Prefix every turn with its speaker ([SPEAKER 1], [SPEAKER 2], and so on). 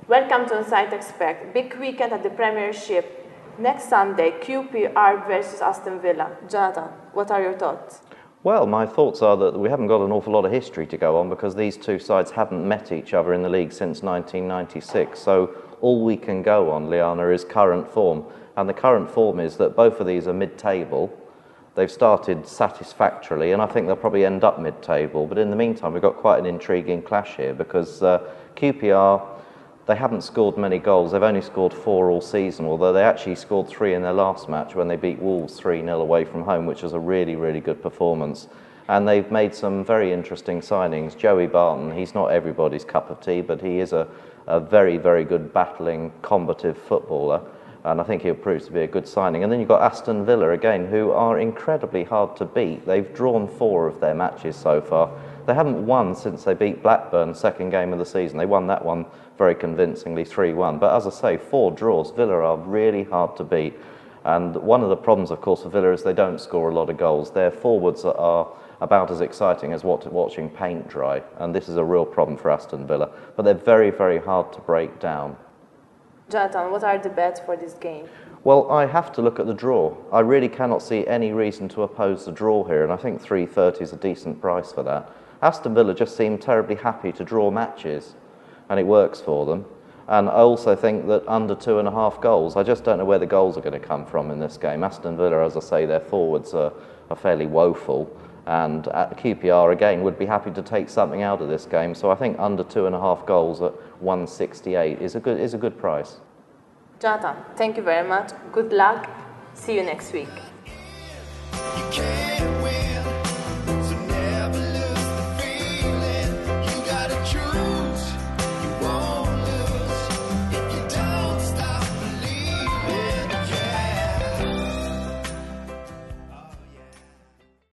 [SPEAKER 1] Welcome to Inside Expekt. Big weekend at the Premiership. Next Sunday, QPR versus Aston Villa. Jonathan, what are your thoughts?
[SPEAKER 2] Well, my thoughts are that we haven't got an awful lot of history to go on because these two sides haven't met each other in the league since 1996. So all we can go on, Liana, is current form. And the current form is that both of these are mid-table. They've started satisfactorily, and I think they'll probably end up mid-table. But in the meantime, we've got quite an intriguing clash here because QPR, they haven't scored many goals. They've only scored 4 all season, although they actually scored 3 in their last match when they beat Wolves 3-0 away from home, which was a really, really good performance. And they've made some very interesting signings. Joey Barton, he's not everybody's cup of tea, but he is a very, very good battling, combative footballer. And I think he'll prove to be a good signing. And then you've got Aston Villa again, who are incredibly hard to beat. They've drawn 4 of their matches so far. They haven't won since they beat Blackburn, second game of the season. They won that one very convincingly, 3-1. But as I say, 4 draws. Villa are really hard to beat. And one of the problems, of course, for Villa is they don't score a lot of goals. Their forwards are about as exciting as watching paint dry. And this is a real problem for Aston Villa. But they're very, very hard to break down.
[SPEAKER 1] Jonathan, what are the bets for this game?
[SPEAKER 2] Well, I have to look at the draw. I really cannot see any reason to oppose the draw here, and I think 3.30 is a decent price for that. Aston Villa just seem terribly happy to draw matches, and it works for them. And I also think that under 2.5 goals, I just don't know where the goals are going to come from in this game. Aston Villa, as I say, their forwards are fairly woeful, and at QPR, again, would be happy to take something out of this game. So I think under 2.5 goals at 168 is a good price.
[SPEAKER 1] Jonathan, thank you very much. Good luck. See you next week.